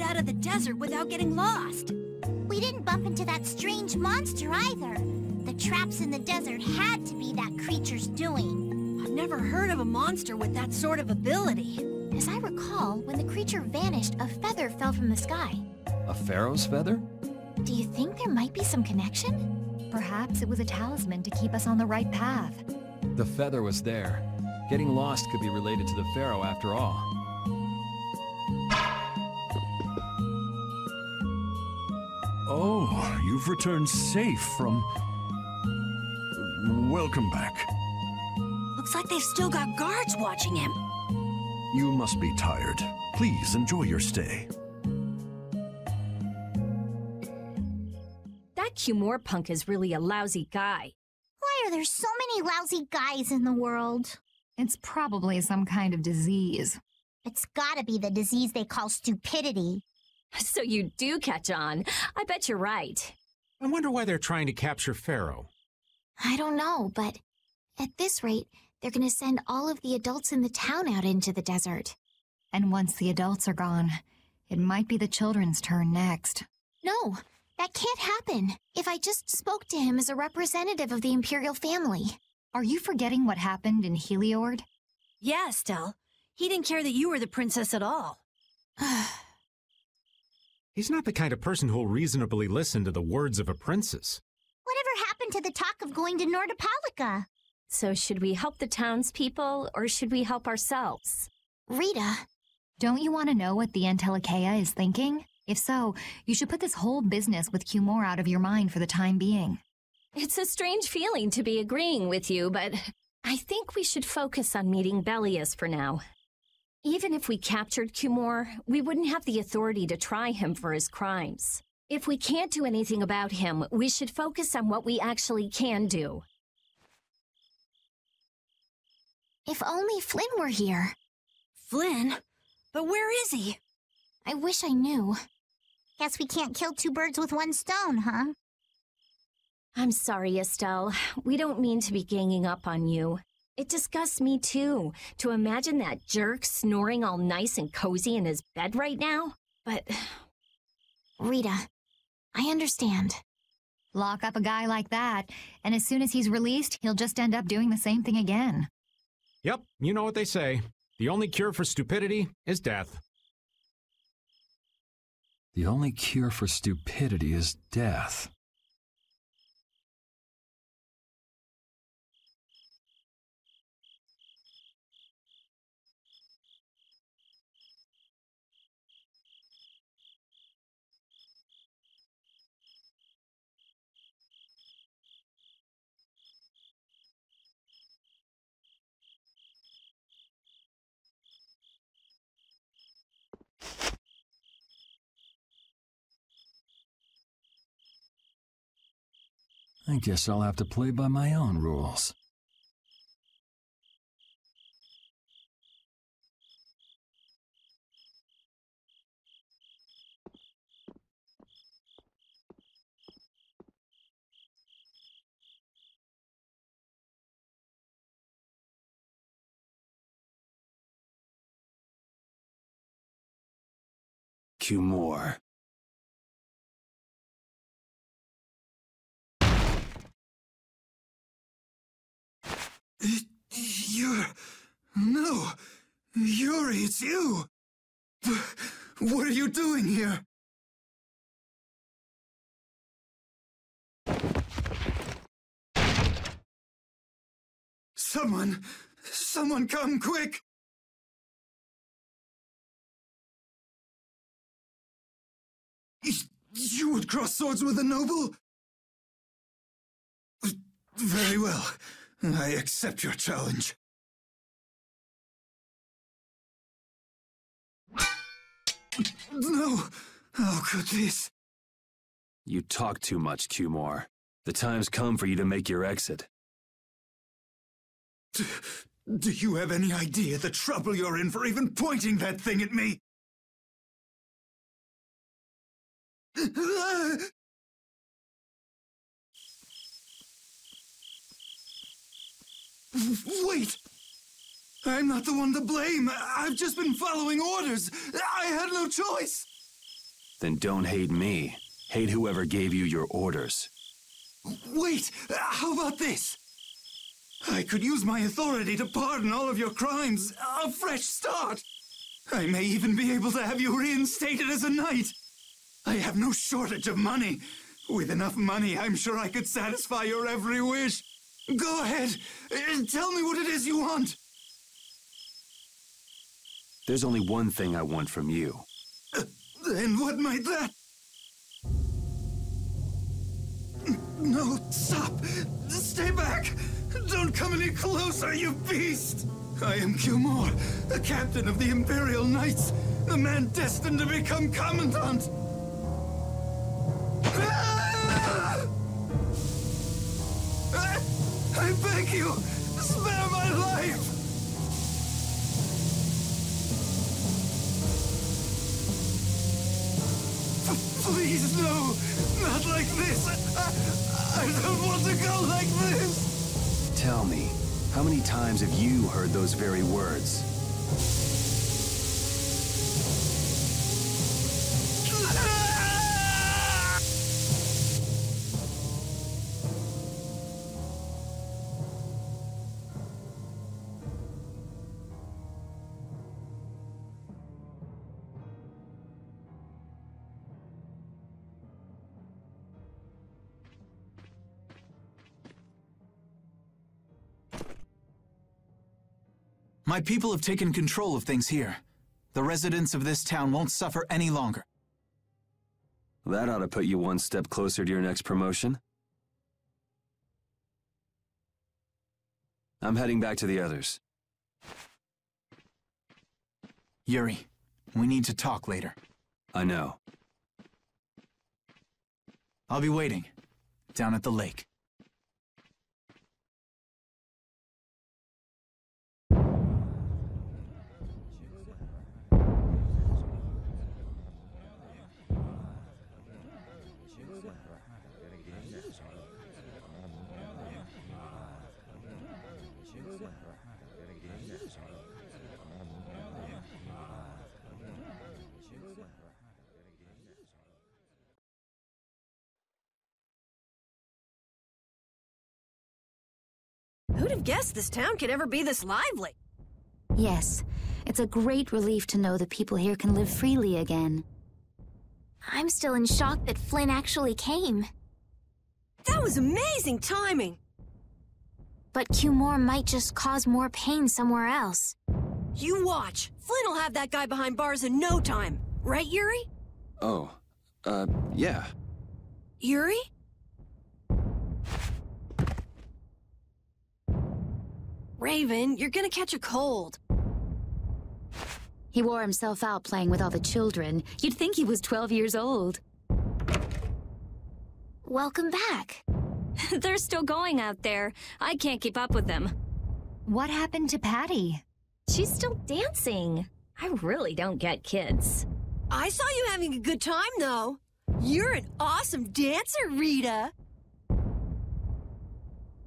out of the desert without getting lost. We didn't bump into that strange monster either. The traps in the desert had to be that creature's doing. I've never heard of a monster with that sort of ability. As I recall, when the creature vanished, a feather fell from the sky. A pharaoh's feather? Do you think there might be some connection? Perhaps it was a talisman to keep us on the right path. The feather was there. Getting lost could be related to the pharaoh after all. Oh, you've returned safe from... Welcome back. Looks like they've still got guards watching him. You must be tired. Please enjoy your stay. That Cumore punk is really a lousy guy. Why are there so many lousy guys in the world? It's probably some kind of disease. It's gotta be the disease they call stupidity. So you do catch on. I bet you're right. I wonder why they're trying to capture Pharaoh. I don't know, but at this rate, they're gonna send all of the adults in the town out into the desert. And once the adults are gone, it might be the children's turn next. No, that can't happen. If I just spoke to him as a representative of the Imperial family. Are you forgetting what happened in Heliord? Yeah, Estelle. He didn't care that you were the princess at all. He's not the kind of person who'll reasonably listen to the words of a princess. Whatever happened to the talk of going to Nordopolica? So should we help the townspeople, or should we help ourselves? Rita. Don't you want to know what the Antilocheia is thinking? If so, you should put this whole business with Cumore out of your mind for the time being. It's a strange feeling to be agreeing with you, but I think we should focus on meeting Belius for now. Even if we captured Cumore, we wouldn't have the authority to try him for his crimes. If we can't do anything about him, we should focus on what we actually can do. If only Flynn were here. Flynn? But where is he? I wish I knew. Guess we can't kill two birds with one stone, huh? I'm sorry, Estelle. We don't mean to be ganging up on you. It disgusts me, too, to imagine that jerk snoring all nice and cozy in his bed right now. But... Rita, I understand. Lock up a guy like that, and as soon as he's released, he'll just end up doing the same thing again. Yep, you know what they say. The only cure for stupidity is death. The only cure for stupidity is death. I guess I'll have to play by my own rules. Cumore. No! Yuri, it's you! What are you doing here? Someone come quick! You would cross swords with a noble? Very well. I accept your challenge. No! How could this? You talk too much, Cumore. The time's come for you to make your exit. Do you have any idea the trouble you're in for even pointing that thing at me? Wait! I'm not the one to blame. I've just been following orders. I had no choice. Then don't hate me. Hate whoever gave you your orders. Wait! How about this? I could use my authority to pardon all of your crimes. A fresh start! I may even be able to have you reinstated as a knight. I have no shortage of money. With enough money, I'm sure I could satisfy your every wish. Go ahead. Tell me what it is you want. There's only one thing I want from you. Then what might that... No, stop! Stay back! Don't come any closer, you beast! I am Cumor, the captain of the Imperial Knights, the man destined to become Commandant! I beg you, spare my life! Please, no! Not like this! I don't want to go like this! Tell me, how many times have you heard those very words? My people have taken control of things here. The residents of this town won't suffer any longer. That ought to put you one step closer to your next promotion. I'm heading back to the others. Yuri, we need to talk later. I know. I'll be waiting, down at the lake. Who'd have guessed this town could ever be this lively? Yes, it's a great relief to know the people here can live freely again. I'm still in shock that Flynn actually came. That was amazing timing! But Cumor might just cause more pain somewhere else. You watch. Flynn will have that guy behind bars in no time. Right, Yuri? Oh, yeah. Yuri? Raven, you're gonna catch a cold. He wore himself out playing with all the children. You'd think he was 12 years old. Welcome back. They're still going out there. I can't keep up with them. What happened to Patty? She's still dancing. I really don't get kids. I saw you having a good time, though. You're an awesome dancer, Rita.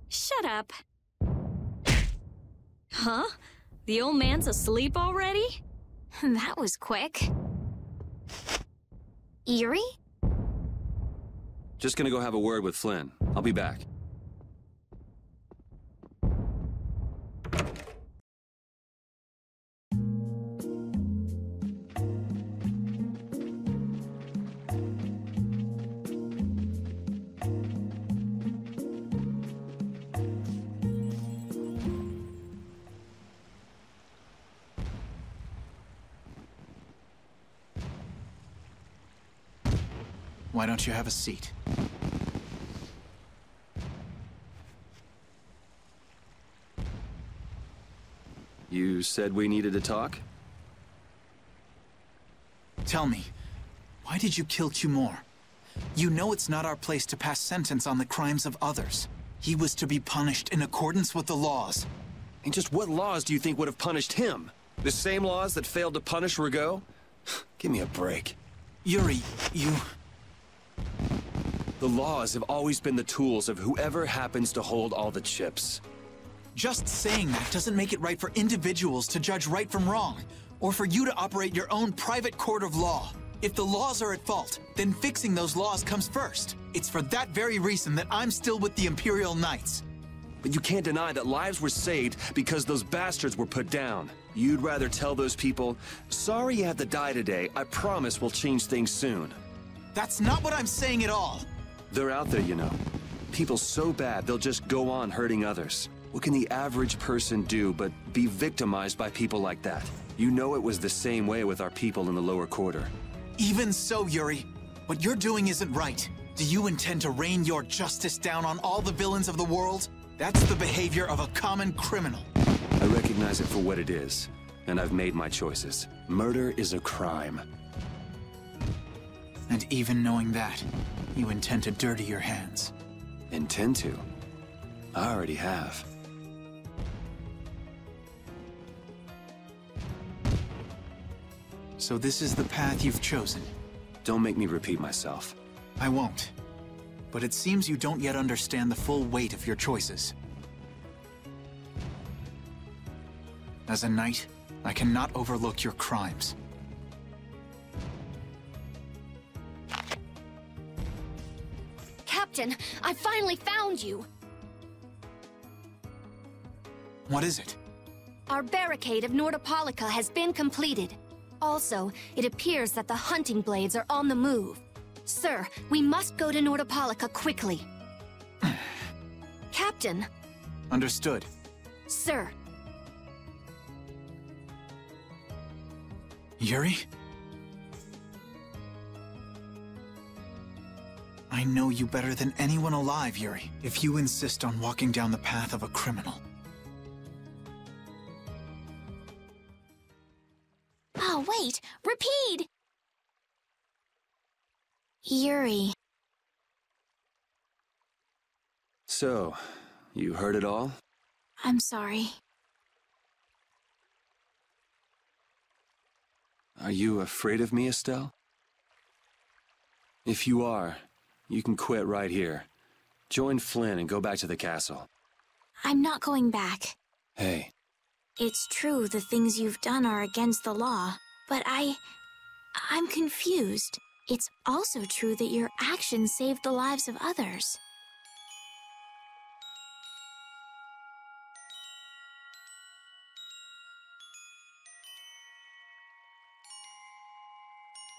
Shut up. Huh? The old man's asleep already? That was quick. Yuri? Just gonna go have a word with Flynn. I'll be back. Why don't you have a seat? You said we needed to talk? Tell me, why did you kill Cumor? You know it's not our place to pass sentence on the crimes of others. He was to be punished in accordance with the laws. And just what laws do you think would have punished him? The same laws that failed to punish Rigaud? Give me a break. Yuri, you... The laws have always been the tools of whoever happens to hold all the chips. Just saying that doesn't make it right for individuals to judge right from wrong, or for you to operate your own private court of law. If the laws are at fault, then fixing those laws comes first. It's for that very reason that I'm still with the Imperial Knights. But you can't deny that lives were saved because those bastards were put down. You'd rather tell those people, sorry you had to die today, I promise we'll change things soon. That's not what I'm saying at all. They're out there, you know. People so bad, they'll just go on hurting others. What can the average person do but be victimized by people like that? You know it was the same way with our people in the lower quarter. Even so, Yuri, what you're doing isn't right. Do you intend to rain your justice down on all the villains of the world? That's the behavior of a common criminal. I recognize it for what it is, and I've made my choices. Murder is a crime. And even knowing that, you intend to dirty your hands. Intend to? I already have. So this is the path you've chosen. Don't make me repeat myself. I won't. But it seems you don't yet understand the full weight of your choices. As a knight, I cannot overlook your crimes. Captain, I finally found you! What is it? Our barricade of Nordopolica has been completed. Also, it appears that the hunting blades are on the move. Sir, we must go to Nordopolica quickly. Captain! Understood. Sir! Yuri? I know you better than anyone alive, Yuri. If you insist on walking down the path of a criminal. Oh, wait! Repeat! Yuri. So, you heard it all? I'm sorry. Are you afraid of me, Estelle? If you are, you can quit right here. Join Flynn and go back to the castle. I'm not going back. Hey. It's true the things you've done are against the law, but I'm confused. It's also true that your actions saved the lives of others.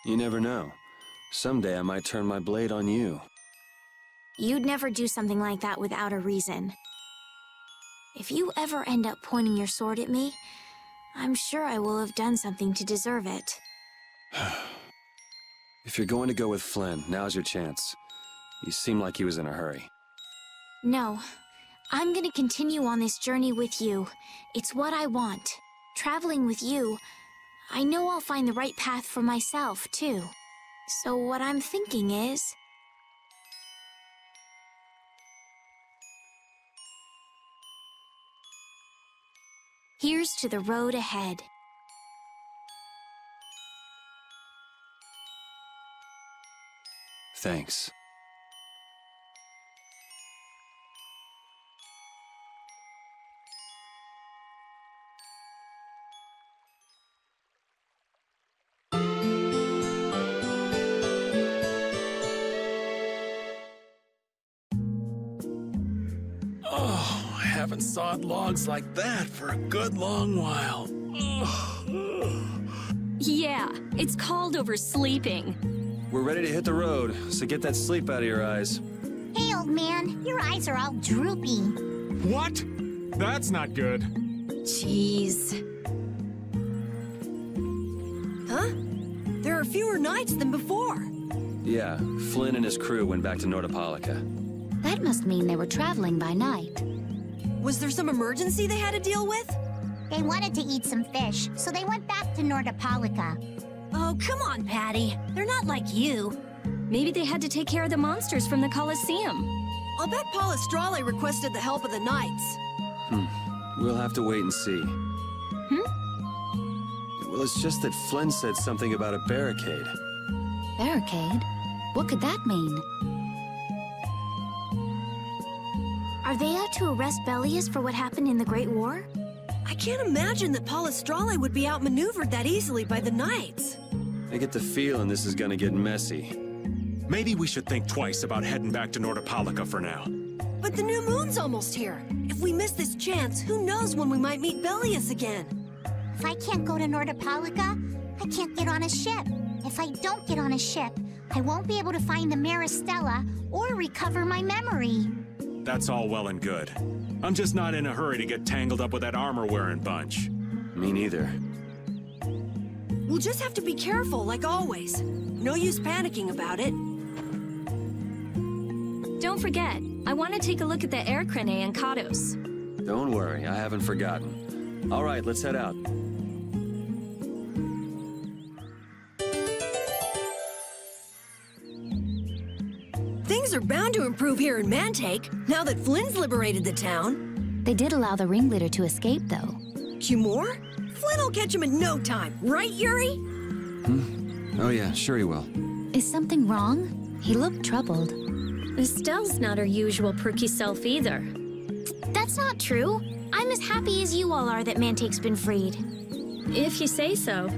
You never know. Someday I might turn my blade on you. You'd never do something like that without a reason. If you ever end up pointing your sword at me, I'm sure I will have done something to deserve it. If you're going to go with Flynn, now's your chance. You seem like he was in a hurry. No. I'm gonna continue on this journey with you. It's what I want. Traveling with you, I know I'll find the right path for myself, too. So what I'm thinking is... here's to the road ahead. Thanks. Oh, I haven't sawed logs like that for a good long while. Yeah, it's called oversleeping. We're ready to hit the road, so get that sleep out of your eyes. Hey, old man, your eyes are all droopy. What? That's not good. Jeez. Huh? There are fewer knights than before. Yeah, Flynn and his crew went back to Nordopolica. That must mean they were traveling by night. Was there some emergency they had to deal with? They wanted to eat some fish, so they went back to Nordopolica. Oh, come on, Patty. They're not like you. Maybe they had to take care of the monsters from the Colosseum. I'll bet Palestrale requested the help of the knights. We'll have to wait and see. Well, it's just that Flynn said something about a barricade. Barricade? What could that mean? Are they out to arrest Belius for what happened in the Great War? I can't imagine that Palestrale would be outmaneuvered that easily by the knights. I get the feeling this is gonna get messy. Maybe we should think twice about heading back to Nordopolica for now. But the new moon's almost here. If we miss this chance, who knows when we might meet Belius again? If I can't go to Nordopolica, I can't get on a ship. If I don't get on a ship, I won't be able to find the Maristella or recover my memory. That's all well and good. I'm just not in a hurry to get tangled up with that armor-wearing bunch. Me neither. We'll just have to be careful, like always. No use panicking about it. Don't forget, I want to take a look at the air crane and Kados. Don't worry, I haven't forgotten. All right, let's head out. Things are bound to improve here in Mantake, now that Flynn's liberated the town. They did allow the ringleader to escape, though. Cumore? Flynn will catch him in no time, right, Yuri? Oh yeah, sure he will. Is something wrong? He looked troubled. Estelle's not her usual perky self either. That's not true. I'm as happy as you all are that Mantake's been freed. If you say so.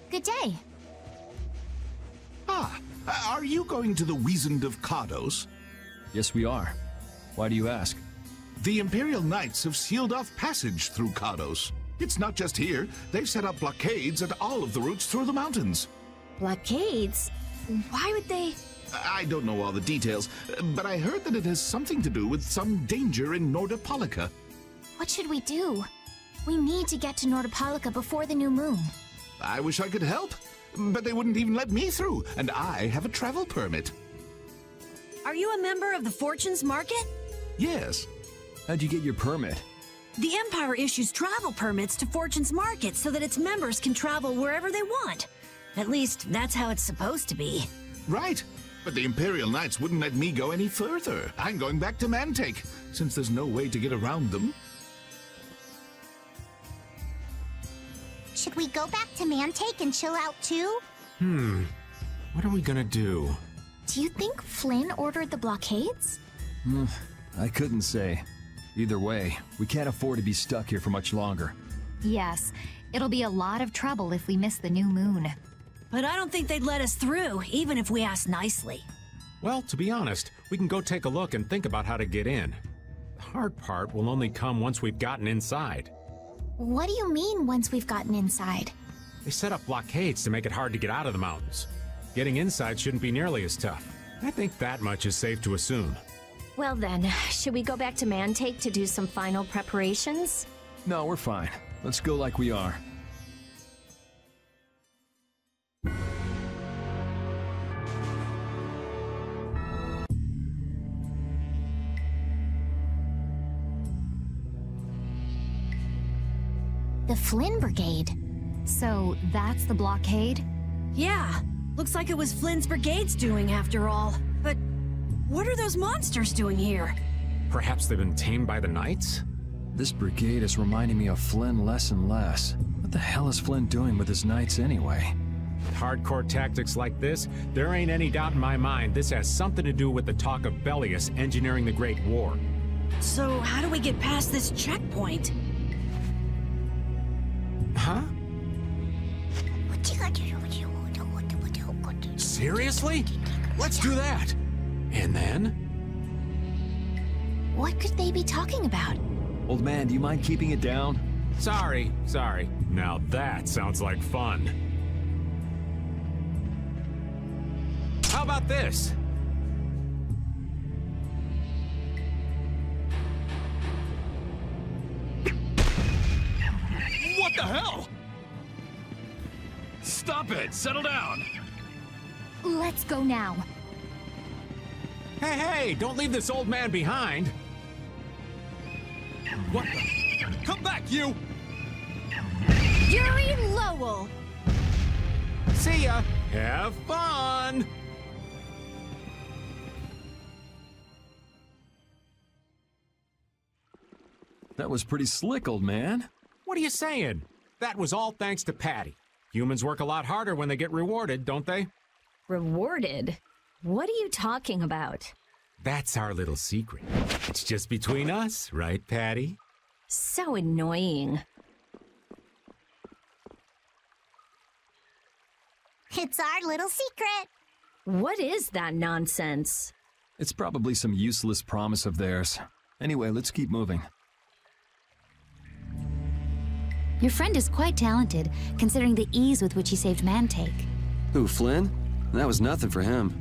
Good day. Ah, are you going to the Wiesent of Kados? Yes, we are. Why do you ask? The Imperial Knights have sealed off passage through Kados. It's not just here. They've set up blockades at all of the routes through the mountains. Blockades? Why would they? I don't know all the details, but I heard that it has something to do with some danger in Nordopolica. What should we do? We need to get to Nordopolica before the new moon. I wish I could help, but they wouldn't even let me through, and I have a travel permit. Are you a member of the Fortunes Market? Yes. How'd you get your permit? The Empire issues travel permits to Fortune's Market so that its members can travel wherever they want. At least, that's how it's supposed to be. Right. But the Imperial Knights wouldn't let me go any further. I'm going back to Mantake, since there's no way to get around them. Should we go back to Mantake and chill out too? What are we gonna do? Do you think Flynn ordered the blockades? I couldn't say. Either way, we can't afford to be stuck here for much longer. Yes, it'll be a lot of trouble if we miss the new moon. But I don't think they'd let us through, even if we asked nicely. Well, to be honest, we can go take a look and think about how to get in. The hard part will only come once we've gotten inside. What do you mean, once we've gotten inside? They set up blockades to make it hard to get out of the mountains. Getting inside shouldn't be nearly as tough. I think that much is safe to assume. Well then, should we go back to Mantake to do some final preparations? No, we're fine. Let's go like we are. The Flynn Brigade. So that's the blockade? Yeah, looks like it was Flynn's brigade's doing after all. But what are those monsters doing here? Perhaps they've been tamed by the Knights? This brigade is reminding me of Flynn less and less. What the hell is Flynn doing with his Knights anyway? With hardcore tactics like this, there ain't any doubt in my mind this has something to do with the talk of Belius engineering the Great War. So how do we get past this checkpoint? Huh? Seriously? Let's do that! And then? What could they be talking about? Old man, do you mind keeping it down? Sorry. Now that sounds like fun. How about this? What the hell? Stop it! Settle down! Let's go now. Hey, don't leave this old man behind. What the? Come back, you! Yuri Lowell! See ya! Have fun! That was pretty slick, old man. What are you saying? That was all thanks to Patty. Humans work a lot harder when they get rewarded, don't they? Rewarded? What are you talking about? That's our little secret. It's just between us, right, Patty? So annoying. It's our little secret. What is that nonsense? It's probably some useless promise of theirs. Anyway, let's keep moving. Your friend is quite talented, considering the ease with which he saved Mantake. Who, Flynn? That was nothing for him.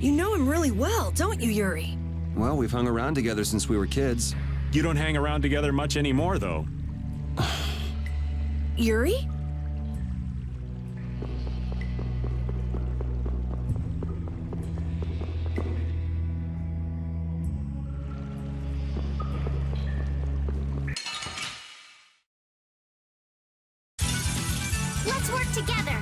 You know him really well, don't you, Yuri? Well, we've hung around together since we were kids. You don't hang around together much anymore, though. Yuri? Let's work together.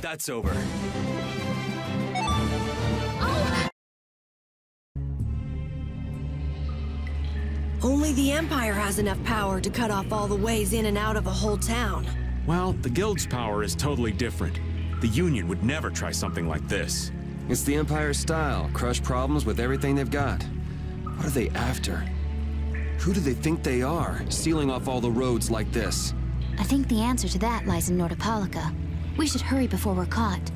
That's over. Only the Empire has enough power to cut off all the ways in and out of a whole town. Well, the Guild's power is totally different. The Union would never try something like this. It's the Empire's style. Crush problems with everything they've got. What are they after? Who do they think they are, sealing off all the roads like this? I think the answer to that lies in Nordopolica. We should hurry before we're caught.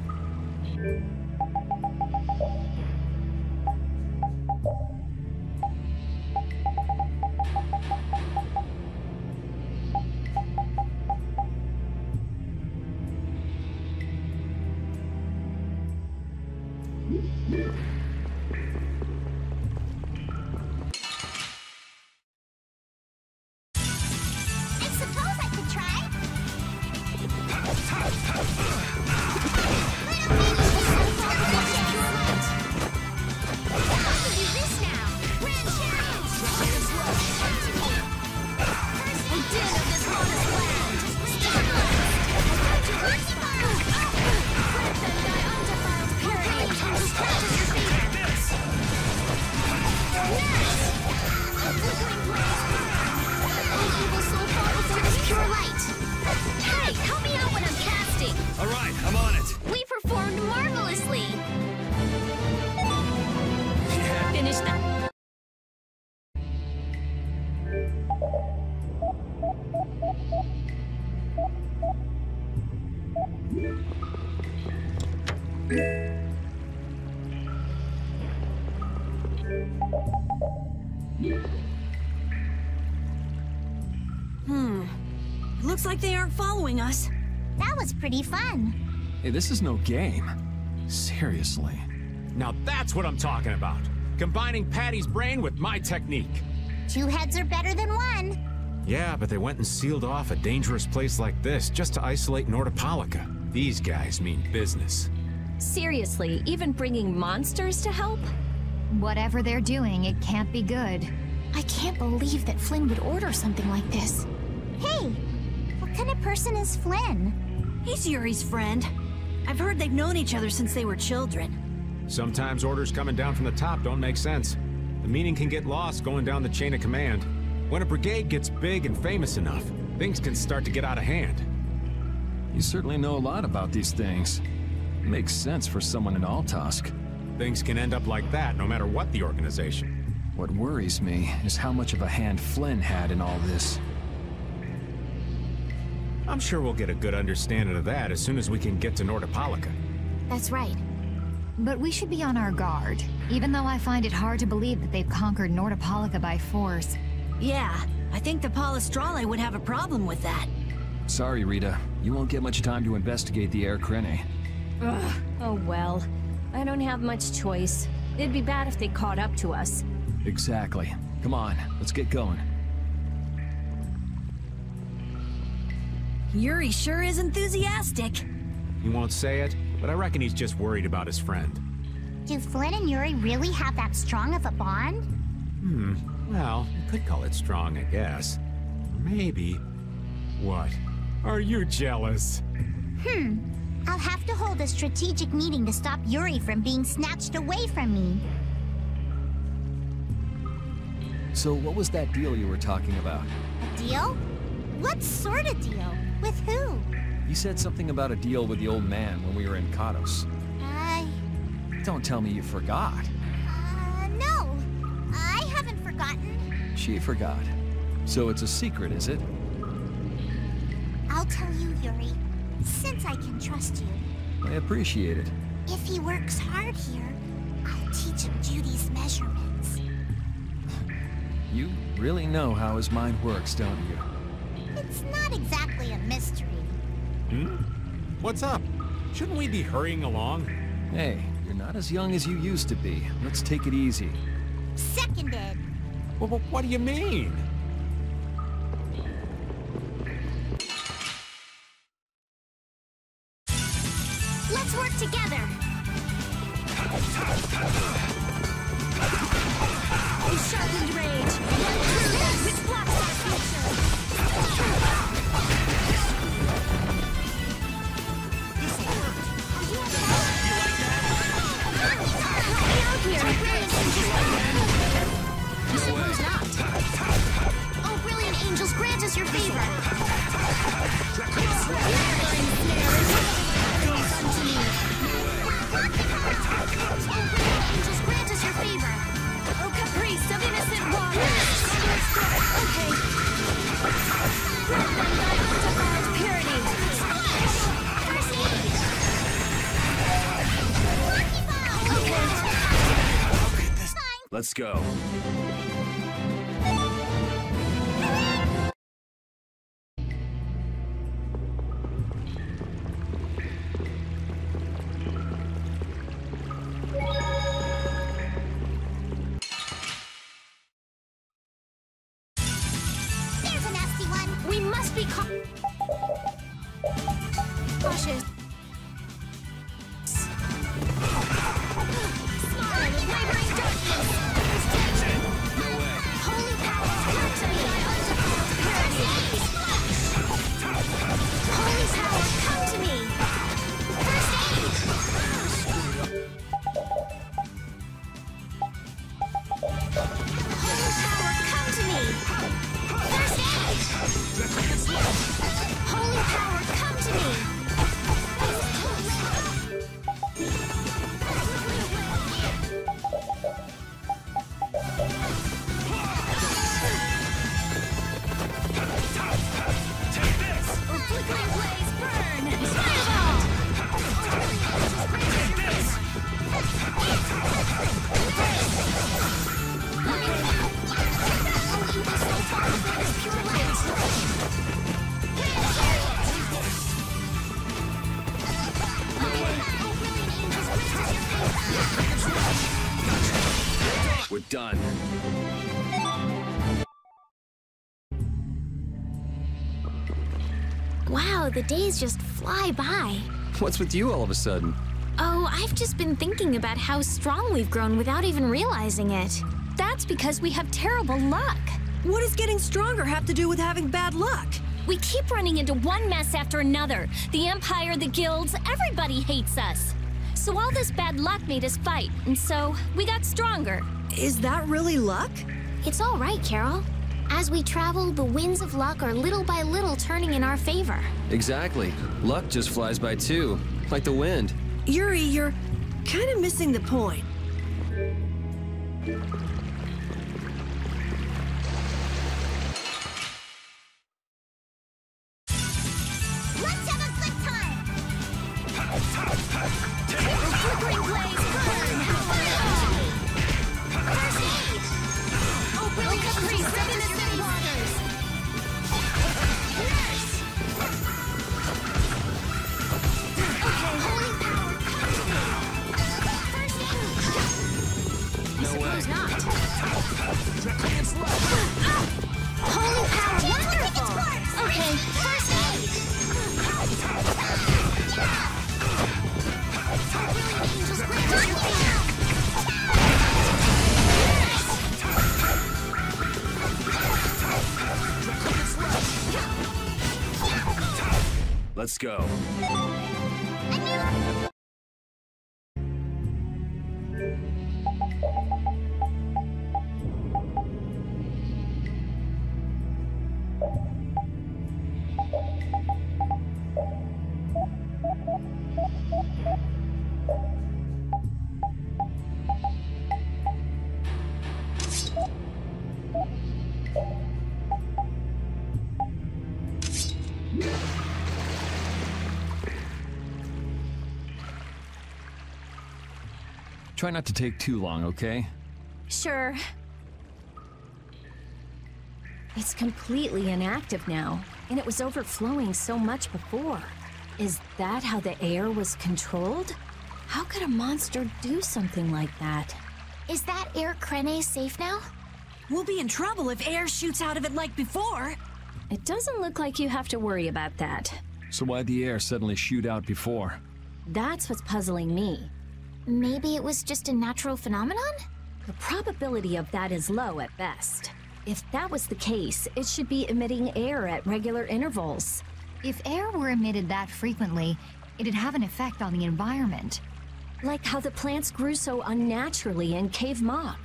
Looks like they aren't following us. That was pretty fun. Hey, this is no game. Seriously. Now that's what I'm talking about. Combining Patty's brain with my technique. 2 heads are better than 1. Yeah, but they went and sealed off a dangerous place like this just to isolate Nordopolica. These guys mean business. Seriously, even bringing monsters to help? Whatever they're doing, it can't be good. I can't believe that Flynn would order something like this. Hey, what kind of person is Flynn? He's Yuri's friend. I've heard they've known each other since they were children. Sometimes orders coming down from the top don't make sense. The meaning can get lost going down the chain of command. When a brigade gets big and famous enough, things can start to get out of hand. You certainly know a lot about these things. Makes sense for someone in Altosk. Things can end up like that no matter what the organization. What worries me is how much of a hand Flynn had in all this. I'm sure we'll get a good understanding of that as soon as we can get to Nordopolica. That's right. But we should be on our guard, even though I find it hard to believe that they've conquered Nordopolica by force. Yeah, I think the Palestrale would have a problem with that. Sorry, Rita. You won't get much time to investigate the Air Krene. Ugh, oh well. I don't have much choice. It'd be bad if they caught up to us. Exactly. Come on, let's get going. Yuri sure is enthusiastic. He won't say it, but I reckon he's just worried about his friend. Do Flynn and Yuri really have that strong of a bond? Well, you could call it strong, I guess. Maybe. What? Are you jealous? I'll have to hold a strategic meeting to stop Yuri from being snatched away from me. So what was that deal you were talking about? A deal? What sort of deal? With who? You said something about a deal with the old man when we were in Kados. Don't tell me you forgot. No. I haven't forgotten. She forgot. So it's a secret, is it? I'll tell you, Yuri, since I can trust you. I appreciate it. If he works hard here, I'll teach him Judy's measurements. You really know how his mind works, don't you? It's not exactly a mystery. What's up? Shouldn't we be hurrying along? Hey, you're not as young as you used to be. Let's take it easy. Seconded. Well, what do you mean? Let's work together. A sharpened rage. Which blocks our future. Suppose not. Oh, brilliant angels, grant us your favor. Angels, grant us your favor. Oh, caprice of innocent waters. Okay. Grant them thy undefiled purity. First aid. Let's go. There's a nasty one. We must be cautious. We're done. Wow, the days just fly by. What's with you all of a sudden? Oh, I've just been thinking about how strong we've grown without even realizing it. That's because we have terrible luck. What does getting stronger have to do with having bad luck? We keep running into one mess after another. The Empire, the guilds, everybody hates us. So all this bad luck made us fight, and so we got stronger. Is that really luck? It's all right, Carol. As we travel, the winds of luck are little by little turning in our favor. Exactly. Luck just flies by too, like the wind. Yuri, you're kind of missing the point. Let's have a good time! Flickering blaze, burn! First aid! Openly decree seven waters! Nurse! Okay, holy power, first aid! I suppose not. Holy power, wonderful! Okay, first aid! Angels grant us Let's go. Try not to take too long, okay? Sure. It's completely inactive now, and it was overflowing so much before. Is that how the air was controlled? How could a monster do something like that? Is that air Krene safe now? We'll be in trouble if air shoots out of it like before. It doesn't look like you have to worry about that. So why'd the air suddenly shoot out before? That's what's puzzling me. Maybe it was just a natural phenomenon? The probability of that is low at best. If that was the case, it should be emitting air at regular intervals. If air were emitted that frequently, it'd have an effect on the environment. Like how the plants grew so unnaturally in Cave Mock.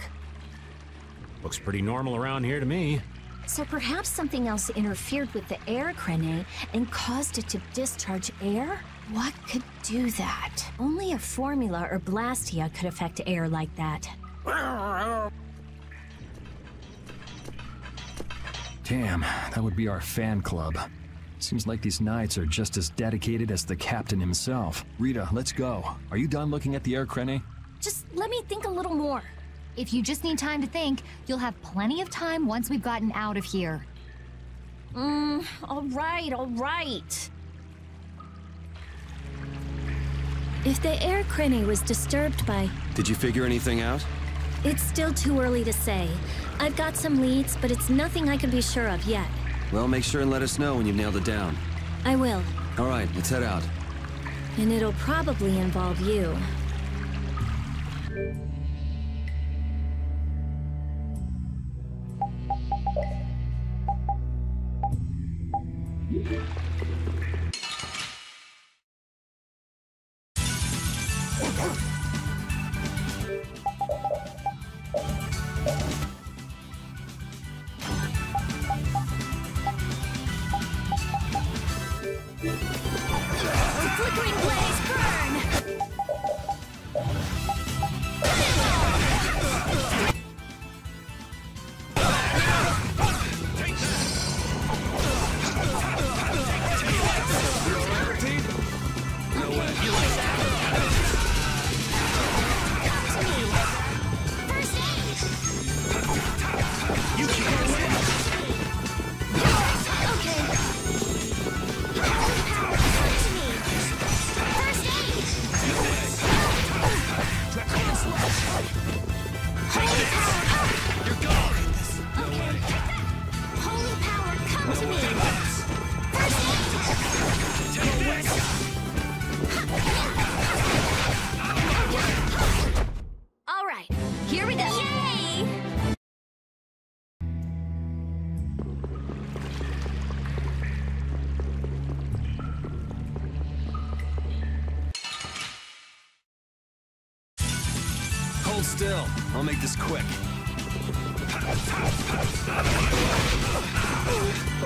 Looks pretty normal around here to me. So perhaps something else interfered with the air Krene and caused it to discharge air? What could do that? Only a formula or blastia could affect air like that. Damn, that would be our fan club. Seems like these knights are just as dedicated as the captain himself. Rita, let's go. Are you done looking at the air Krene? Just let me think a little more. If you just need time to think, you'll have plenty of time once we've gotten out of here. All right. If the air Krene was disturbed by... Did you figure anything out? It's still too early to say. I've got some leads, but it's nothing I can be sure of yet. Well, make sure and let us know when you've nailed it down. I will. All right, let's head out. And it'll probably involve you. Flickering blaze, burn! Hold still. I'll make this quick.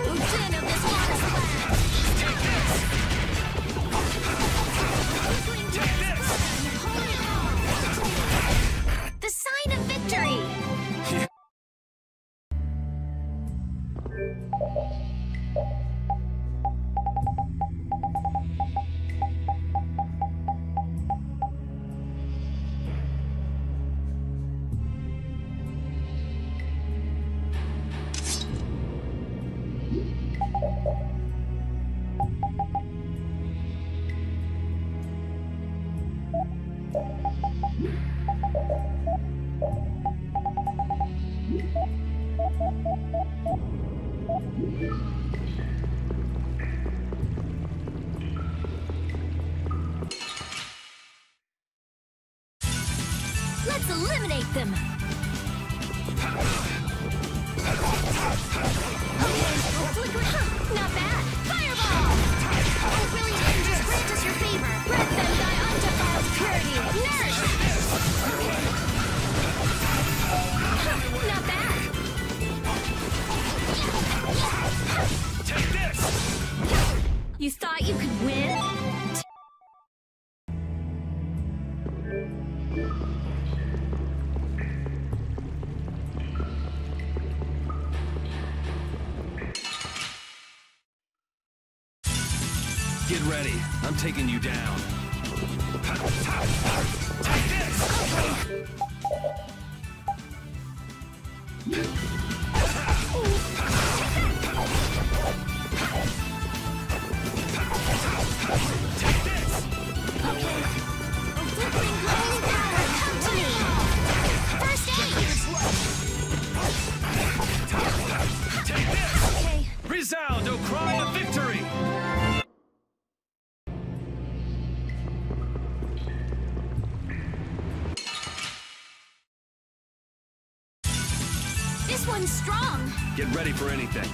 Lieutenant of this water splash! Take this! The sign of victory! Let's eliminate them! Not bad! Fireball! Oh, brilliant angels, grant us your favor! Grant them thy undefiled purity! Nurse! Not bad! Take this! You thought you could win? Get ready. I'm taking you down. Take this! Take this! Holy power, come to me! First aid! Take this! Okay. Resound, O cry of victory! This one's strong! Get ready for anything.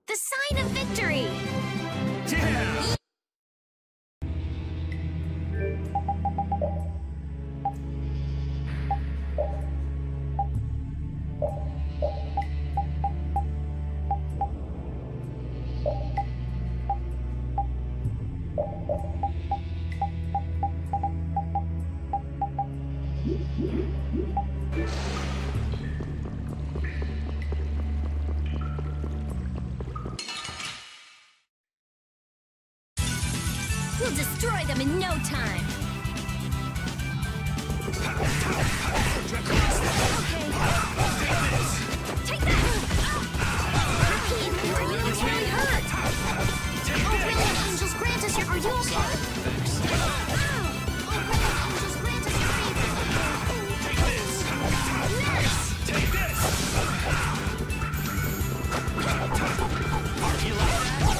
The sign of victory! Yeah! We'll destroy them in no time! Take that! Are you really hurt? Oh, brilliant angels, grant us your... Are you okay? Oh, brilliant angels, grant us your favor. Nurse! Take this! You like that?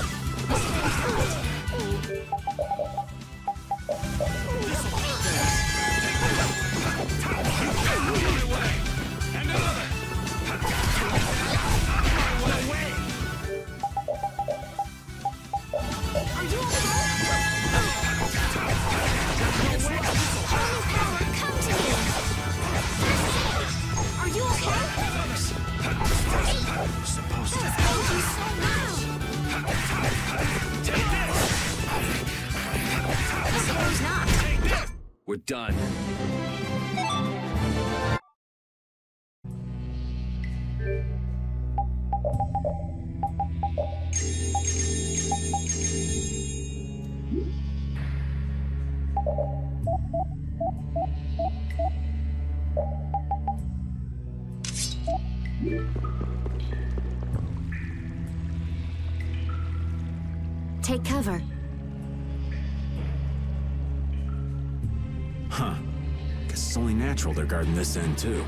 And another! Away! Are you okay? Holy power, come to me! Are you okay? Supposed to Thank you so much! take this! I suppose not. Take this! We're done. Take cover. Huh. Guess it's only natural they're guarding this end, too.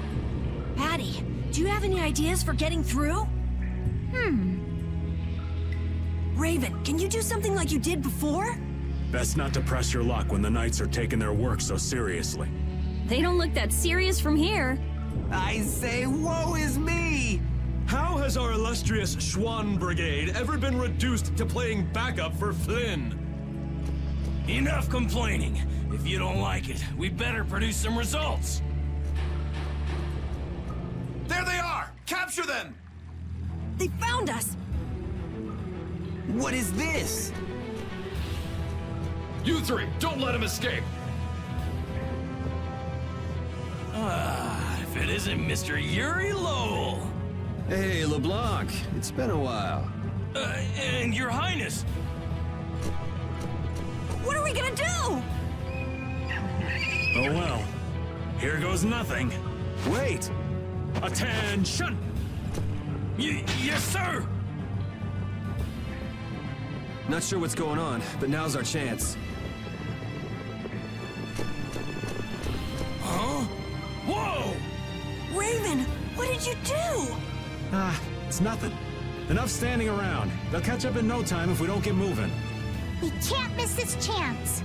Patty, do you have any ideas for getting through? Raven, can you do something like you did before? Best not to press your luck when the Knights are taking their work so seriously. They don't look that serious from here. I say, woe is me! How has our illustrious Schwann Brigade ever been reduced to playing backup for Flynn? Enough complaining. If you don't like it, we better produce some results. There they are! Capture them! They found us! What is this? You three, don't let him escape! If it isn't Mr. Yuri Lowell. Hey, LeBlanc. It's been a while. And Your Highness. What are we gonna do? Oh well. Here goes nothing. Wait! Attention! Yes, sir! Not sure what's going on, but now's our chance. Huh? Whoa! Raven, what did you do? It's nothing. Enough standing around. They'll catch up in no time if we don't get moving. We can't miss this chance.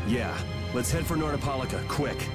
Yeah, let's head for Nordopolica, quick.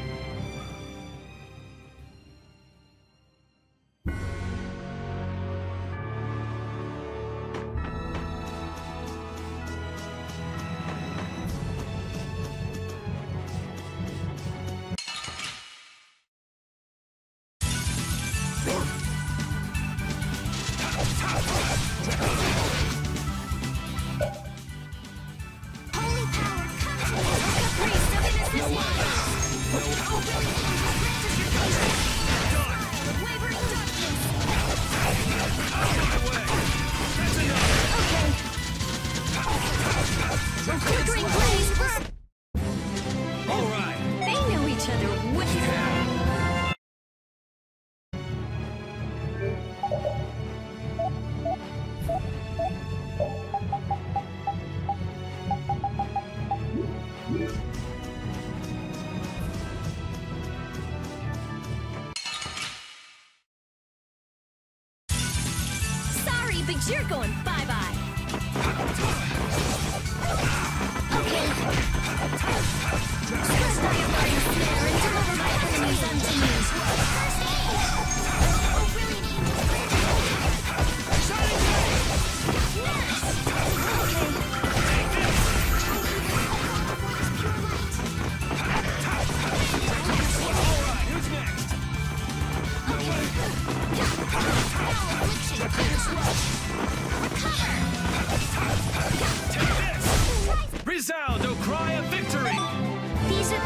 But you're going bye-bye. Okay. First I apply a snare and deliver my enemies unto me. First aid! Oh, really need Shining blade! Yes! Okay. Take this! Alright, who's next? Take this! Resound, O cry of victory! These are...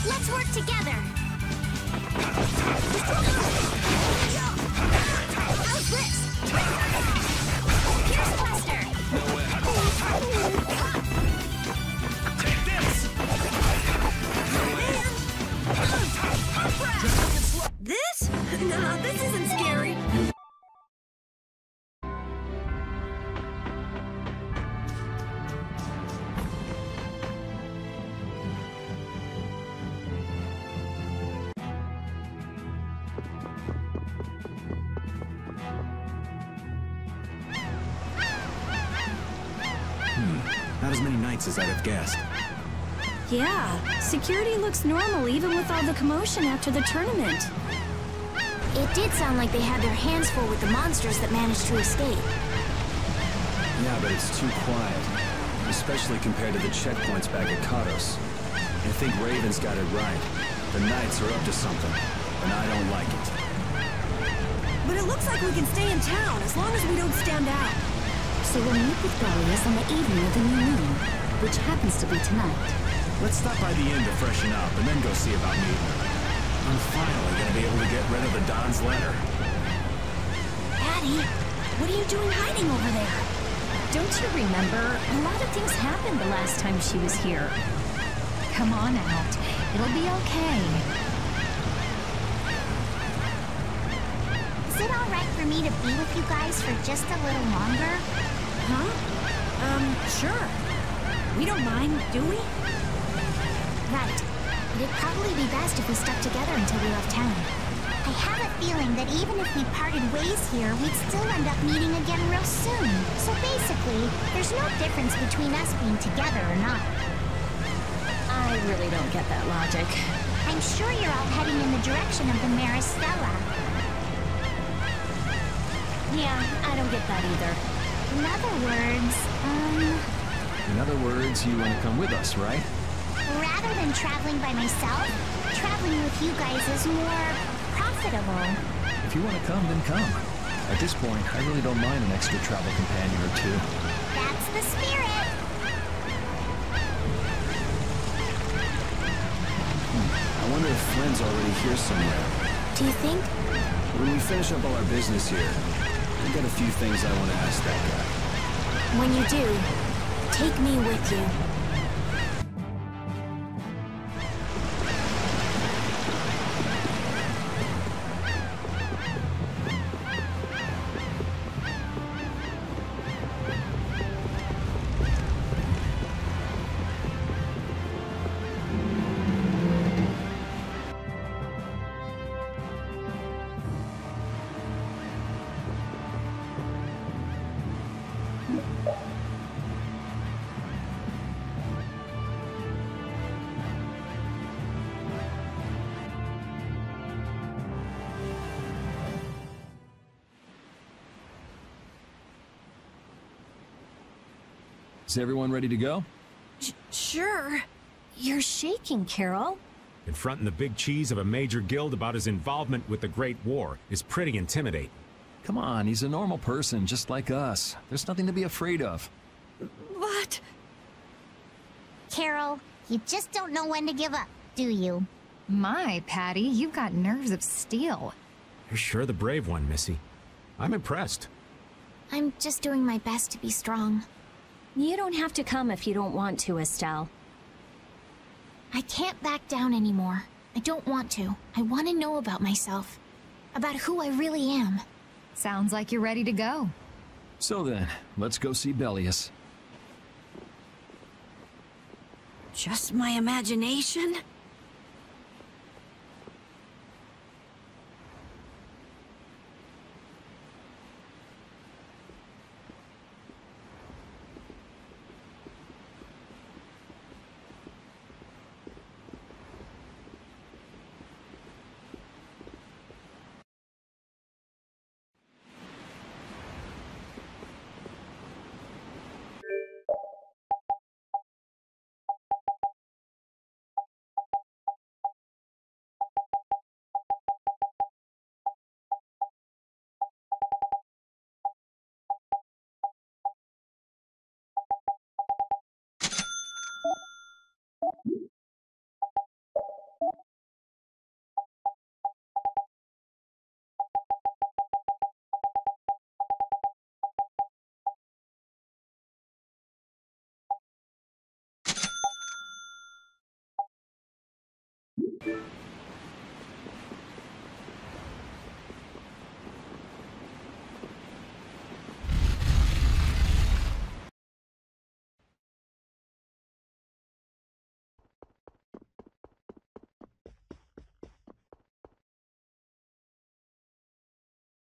Let's work together. How's this? Here's Buster. Take this! This? No, this isn't scary. Not as many knights as I'd have guessed. Yeah, security looks normal even with all the commotion after the tournament. It did sound like they had their hands full with the monsters that managed to escape. Yeah, but it's too quiet. Especially compared to the checkpoints back at Kados. I think Raven's got it right. The Knights are up to something, and I don't like it. but it looks like we can stay in town as long as we don't stand out. So we'll meet with Belius on the evening of the new moon, which happens to be tonight. Let's stop by the inn to freshen up and then go see about meeting her. I'm finally gonna be able to get rid of the Don's letter. Addie, what are you doing hiding over there? Don't you remember? A lot of things happened the last time she was here. Come on out. It'll be okay. Is it all right for me to be with you guys for just a little longer? Huh? Sure. We don't mind, do we? Right. It'd probably be best if we stuck together until we left town. I have a feeling that even if we parted ways here, we'd still end up meeting again real soon. So basically, there's no difference between us being together or not. I really don't get that logic. I'm sure you're all heading in the direction of the Maristella. Yeah, I don't get that either. In other words, you want to come with us, right? rather than traveling by myself, traveling with you guys is more profitable. If you want to come, then come. At this point, I really don't mind an extra travel companion or two. That's the spirit. I wonder if Flynn's already here somewhere. Do you think? When we finish up all our business here, I've got a few things I want to ask that guy. When you do, take me with you. Is everyone ready to go? Sure. You're shaking, Carol. Confronting the big cheese of a major guild about his involvement with the Great War is pretty intimidating. Come on, he's a normal person, just like us. There's nothing to be afraid of. What? Carol, you just don't know when to give up, do you? My, Patty, you've got nerves of steel. You're sure the brave one, Missy. I'm impressed. I'm just doing my best to be strong. You don't have to come if you don't want to, Estelle. I can't back down anymore. I don't want to. I want to know about myself. About who I really am. Sounds like you're ready to go. So then, let's go see Belius. Just my imagination?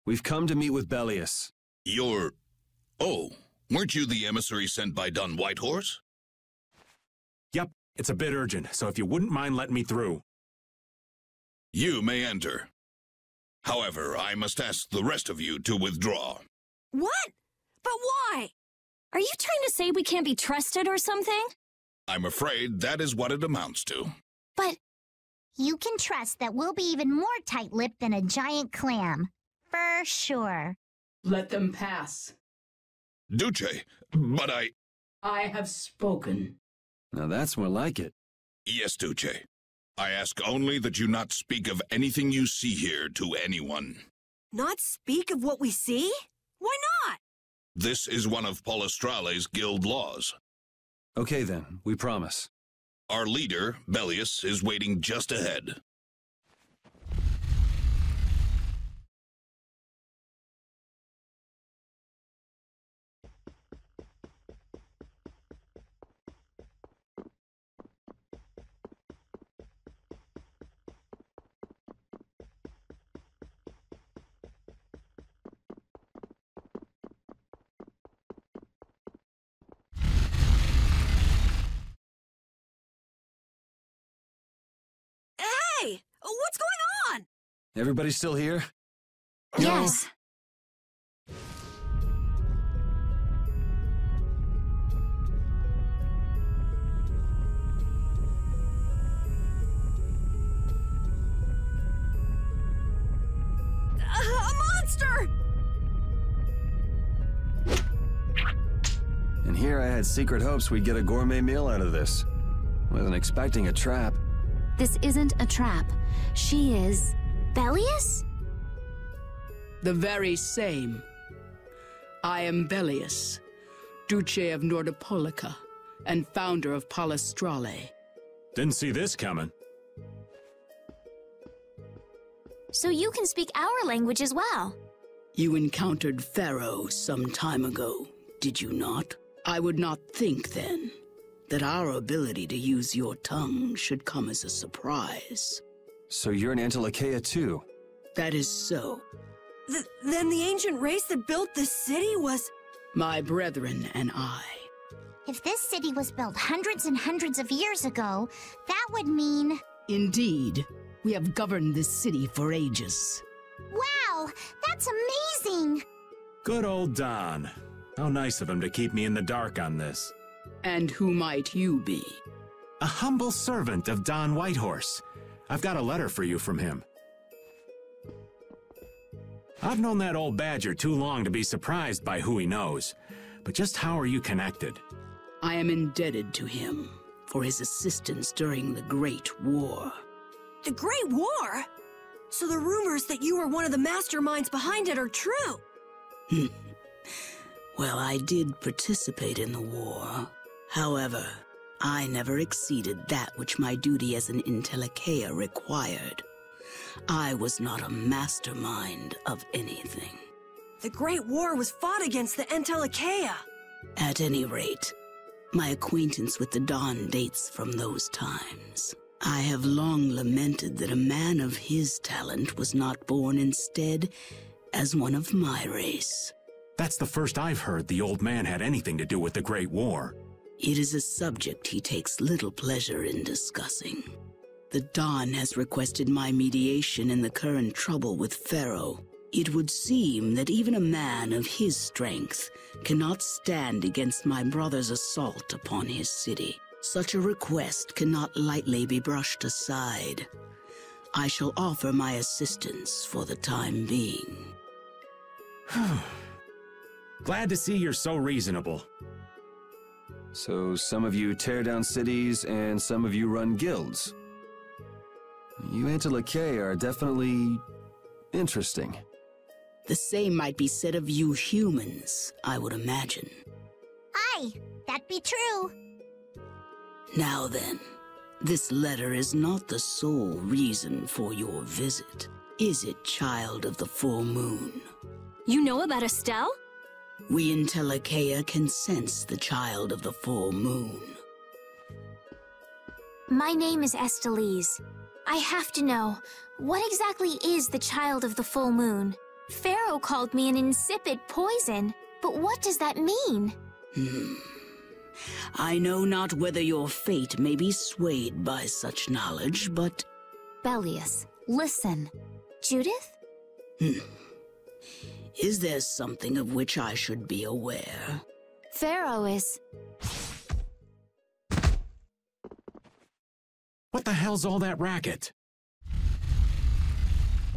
We've come to meet with Belius. You're... Oh, weren't you the emissary sent by Don Whitehorse? Yep, it's a bit urgent, so if you wouldn't mind letting me through. You may enter. However, I must ask the rest of you to withdraw. What? But why? Are you trying to say we can't be trusted or something? I'm afraid that is what it amounts to. But... You can trust that we'll be even more tight-lipped than a giant clam. For sure. Let them pass. Duce, but I have spoken. Now that's more like it. Yes, Duce. I ask only that you not speak of anything you see here to anyone. Not speak of what we see? Why not? This is one of Palestrale's guild laws. Okay then, we promise. Our leader, Belius, is waiting just ahead. Hey! What's going on? Everybody still here? Yes. A monster! And here I had secret hopes we'd get a gourmet meal out of this. Wasn't expecting a trap. This isn't a trap. She is... Belius? The very same. I am Belius, Duce of Nordopolica, and founder of Palestrale. Didn't see this coming. So you can speak our language as well. You encountered Pharaoh some time ago, did you not? I would not think then that our ability to use your tongue should come as a surprise. So you're an Antilocheia too? That is so. Then the ancient race that built this city was... My brethren and I. If this city was built hundreds and hundreds of years ago, that would mean... Indeed. We have governed this city for ages. Wow! That's amazing! Good old Don. How nice of him to keep me in the dark on this. And who might you be? A humble servant of Don Whitehorse. I've got a letter for you from him. I've known that old badger too long to be surprised by who he knows. But just how are you connected? I am indebted to him for his assistance during the Great War. The Great War? So the rumors that you were one of the masterminds behind it are true? Well, I did participate in the war. However, I never exceeded that which my duty as an Antilocheia required. I was not a mastermind of anything. The Great War was fought against the Antilocheia. At any rate, my acquaintance with the Don dates from those times. I have long lamented that a man of his talent was not born instead as one of my race. That's the first I've heard the old man had anything to do with the Great War. It is a subject he takes little pleasure in discussing. The Don has requested my mediation in the current trouble with Pharaoh. It would seem that even a man of his strength cannot stand against my brother's assault upon his city. Such a request cannot lightly be brushed aside. I shall offer my assistance for the time being. Glad to see you're so reasonable. So some of you tear down cities and some of you run guilds. You Antilocheia are definitely interesting. The same might be said of you humans, I would imagine. Aye, that be true. Now then, this letter is not the sole reason for your visit, is it, child of the full moon? You know about Estelle? We Antilocheia can sense the child of the full moon. My name is Estelise. I have to know, what exactly is the child of the full moon? Pharaoh called me an insipid poison, but what does that mean? I know not whether your fate may be swayed by such knowledge, but... Belius, listen. Judith? Is there something of which I should be aware? Pharaoh is... What the hell's all that racket?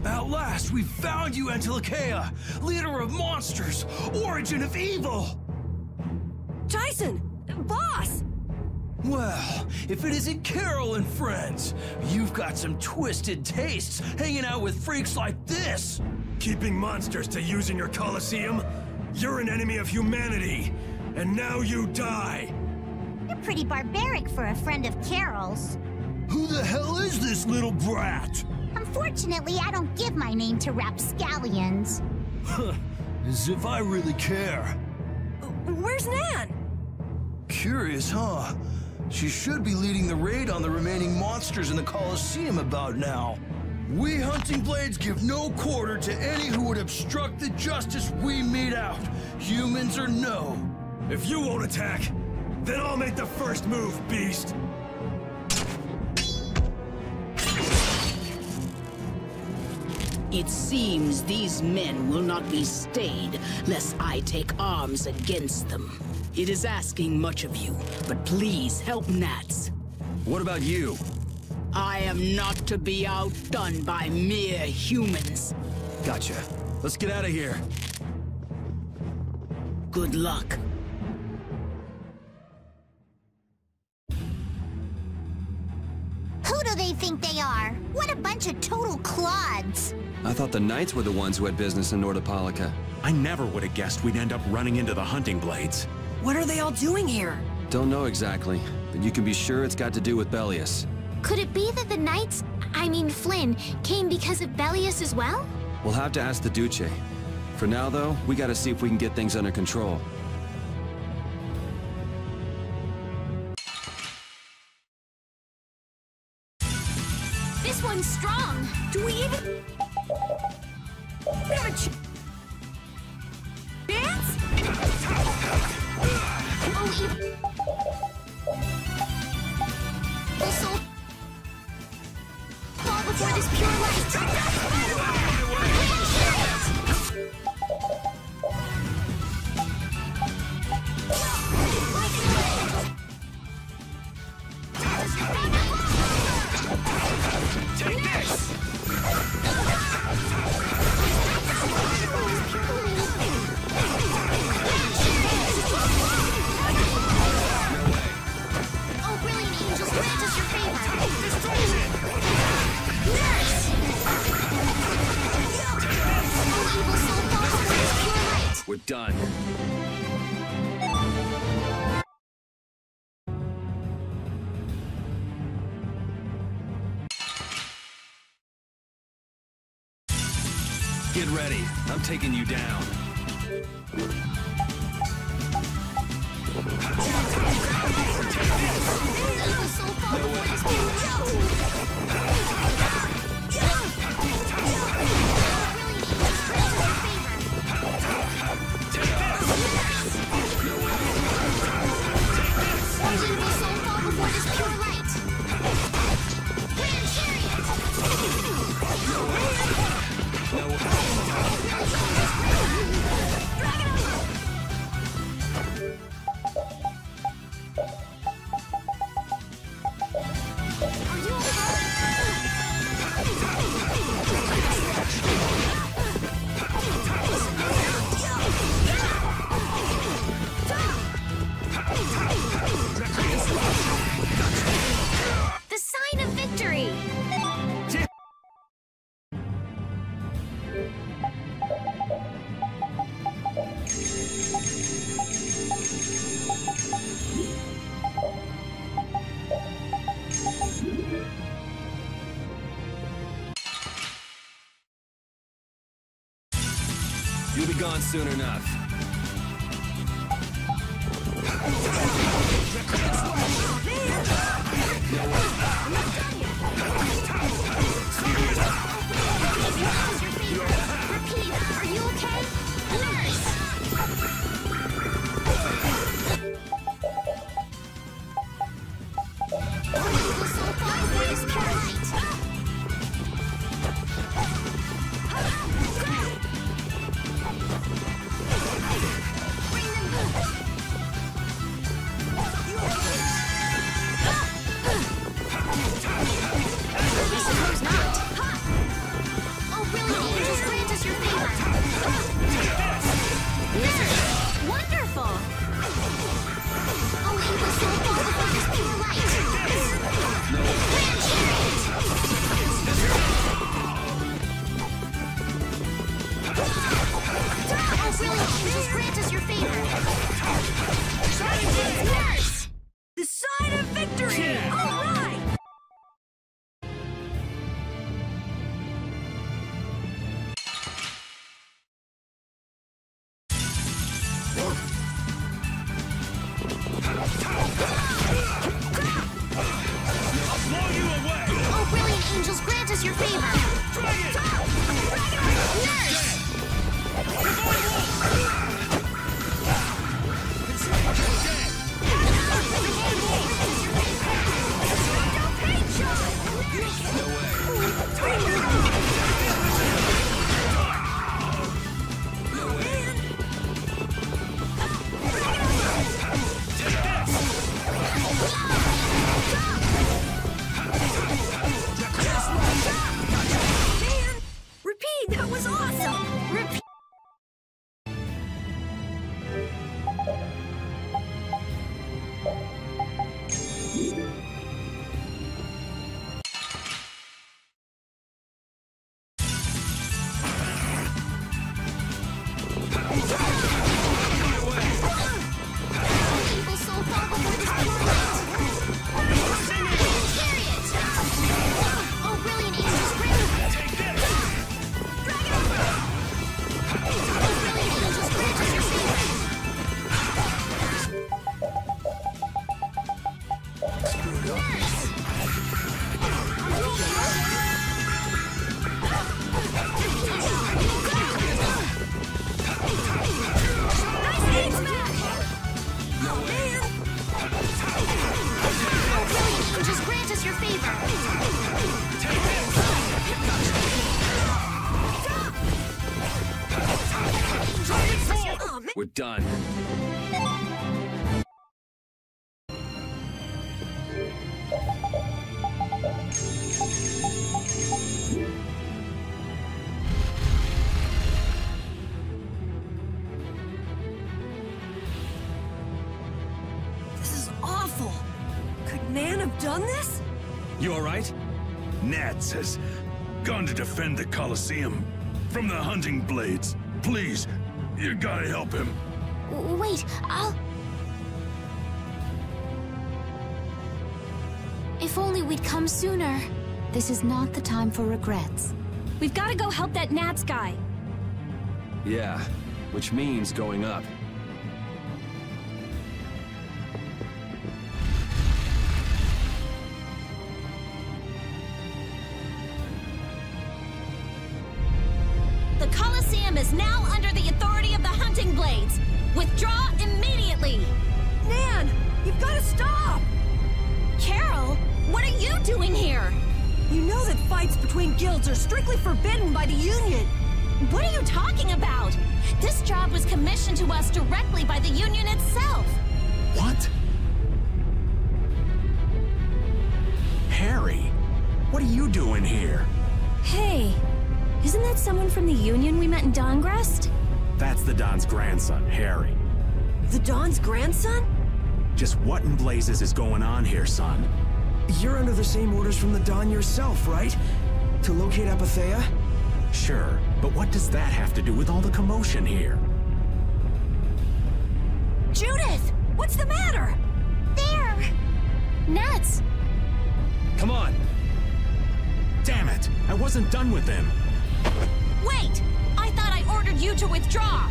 At last, we found you, Antilochea, leader of monsters, origin of evil! Tyson! Boss! Well, if it isn't Carol and friends, you've got some twisted tastes hanging out with freaks like this! Keeping monsters to use in your Colosseum? You're an enemy of humanity, and now you die! You're pretty barbaric for a friend of Carol's. Who the hell is this little brat? Unfortunately, I don't give my name to rapscallions. As if I really care. Where's Nan? Curious, huh? She should be leading the raid on the remaining monsters in the Colosseum about now. We Hunting Blades give no quarter to any who would obstruct the justice we mete out, humans or no. If you won't attack, then I'll make the first move, beast! It seems these men will not be stayed, lest I take arms against them. It is asking much of you, but please help Nats. What about you? I am not to be outdone by mere humans. Gotcha. Let's get out of here. Good luck. Who do they think they are? What a bunch of total clods! I thought the Knights were the ones who had business in Nordopolica. I never would have guessed we'd end up running into the Hunting Blades. What are they all doing here? Don't know exactly, but you can be sure it's got to do with Belius. Could it be that the Knights, I mean Flynn, came because of Belius as well? We'll have to ask the Duce. For now, though, we gotta see if we can get things under control. This one's strong. Do we even... We have a chance? Oh, also, fall before this pure light. Take this! Oh, brilliant angels, grant us your favor. Destruction! Nurse! Oh, evil soul, fall before this pure light. We're done. Get ready. I'm taking you down. Evil soul, fall before this pure light. Evil soul, fall before this pure light. Grand chariot! The sign of victory! You'll be gone soon enough. Repeat, are you okay? Nurse! Evil soul, fall before this pure light. Bring them both. angels grant us your favor. Yes! The sign of victory! Yeah. All right! Oh, brilliant angels, grant us your favor. Nurse! Repeat, that was awesome! Repeat. People so far before this Chariot! Oh, brilliant angels, grant us. Just grant us your favor. We're done. This is awful. Could Nan have done this? You alright? Nats has gone to defend the Colosseum from the hunting blades. Please, you gotta help him. Wait, I'll... If only we'd come sooner. This is not the time for regrets. We've got to go help that Nats guy. Yeah, which means going up. The Colosseum is now under the authority of the hunting blades. Withdraw immediately. Nan, you've got to stop! Carol, what are you doing here? You know that fights between guilds are strictly forbidden by the Union. What are you talking about? This job was commissioned to us directly by the Union itself. What? Harry, what are you doing here? Hey, isn't that someone from the Union we met in Dongrest? That's the Don's grandson, Harry. The Don's grandson? Just what in blazes is going on here, son? You're under the same orders from the Don yourself, right? To locate Apatheia? Sure, but what does that have to do with all the commotion here? Judith! What's the matter? There! Nats! Come on! Damn it! I wasn't done with them! Wait! I thought I ordered you to withdraw!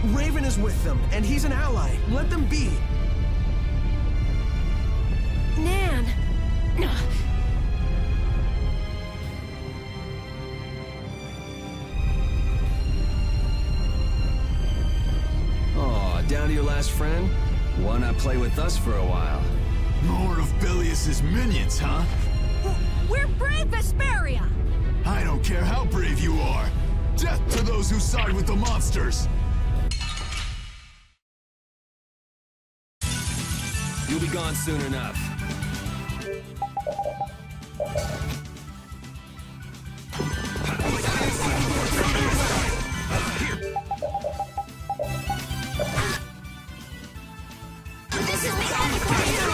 Raven is with them, and he's an ally. Let them be. Nan! Aw, down to your last friend? Why not play with us for a while? More of Belius's minions, huh? We're brave Vesperia! I don't care how brave you are. Death to those who side with the monsters! You'll be gone soon enough. This is the end for you!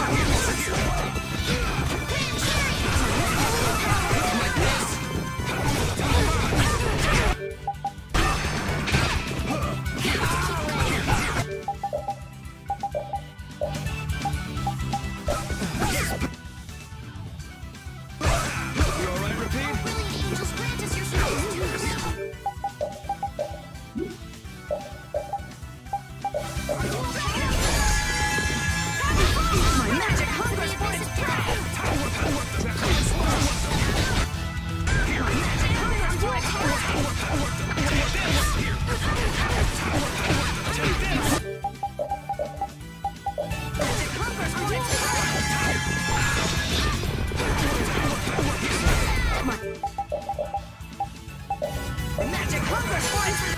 Magic hunger points for...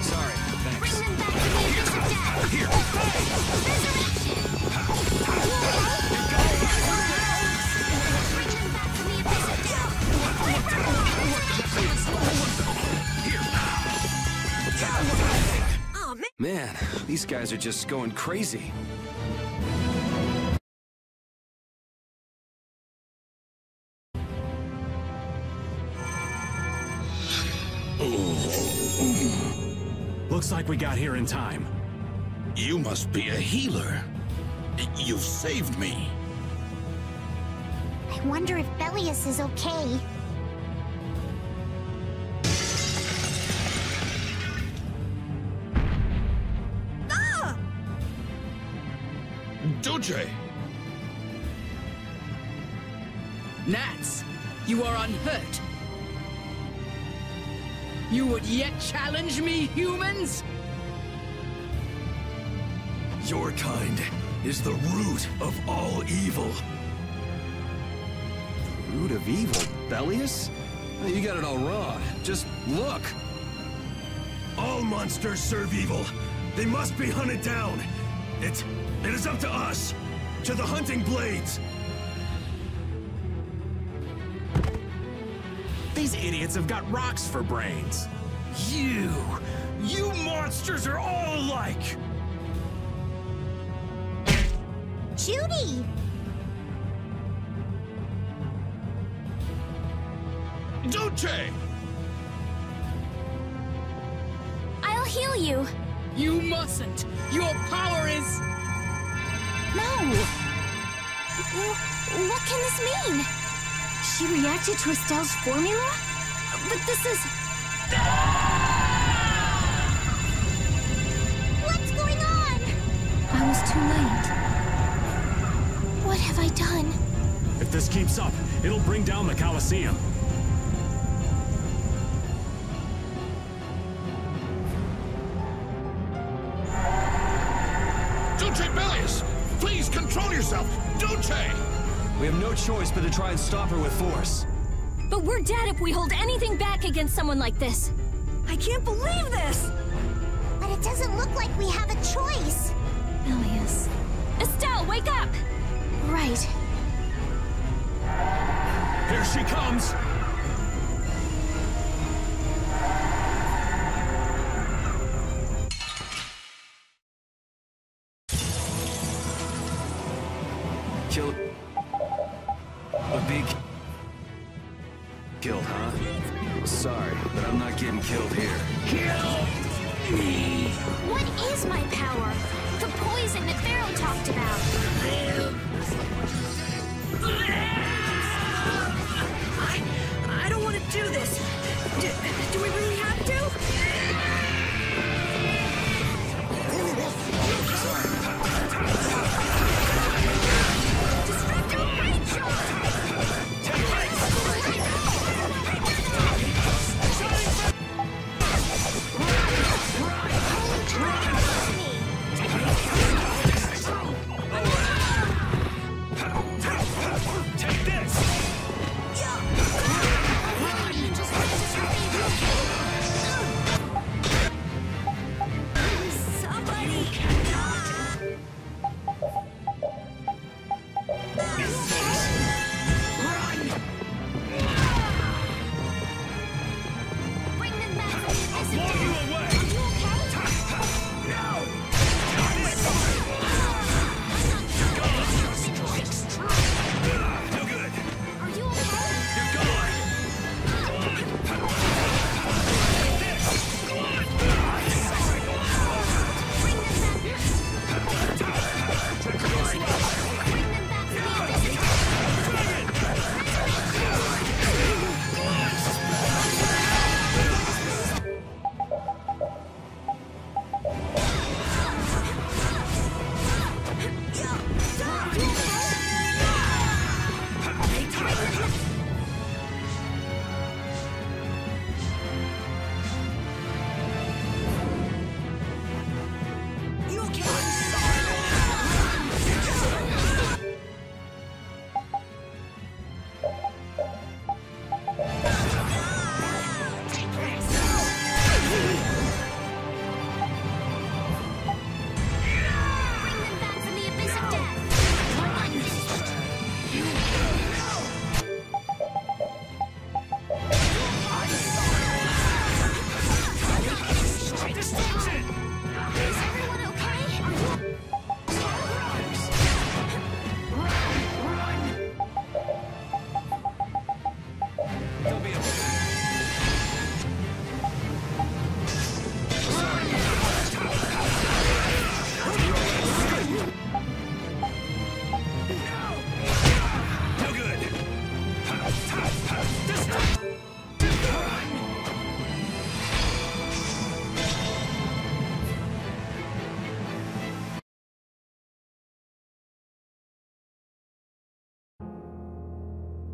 Sorry, thanks. Bring them back to the abyss of death. Here. Resurrection. Bring them back to the abyss of death. Oh, man. Man, these guys are just going crazy. Looks like we got here in time. You must be a healer. You've saved me. I wonder if Belius is okay. Ah! Doje! Gnats, you are unhurt. You would yet challenge me, humans? Your kind is the root of all evil. Root of evil, Belius? You got it all wrong. Just look. All monsters serve evil. They must be hunted down. It is up to us, to the hunting blades. These idiots have got rocks for brains. You monsters are all alike. Judy! Doje! I'll heal you. You mustn't. Your power is... No. What can this mean? She reacted to Estelle's formula? But this is... What's going on? I was too late. What have I done? If this keeps up, it'll bring down the Colosseum. Doje Belius! Please control yourself! Doje! We have no choice but to try and stop her with force. But we're dead if we hold anything back against someone like this. I can't believe this! But it doesn't look like we have a choice. Belius. Estelle, wake up! Right. Here she comes! Kill... a big... killed, huh? Sorry, but I'm not getting killed here. Kill me! What is my power? The poison that Pharaoh talked about. I don't want to do this. Do we really have to?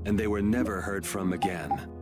and they were never heard from again.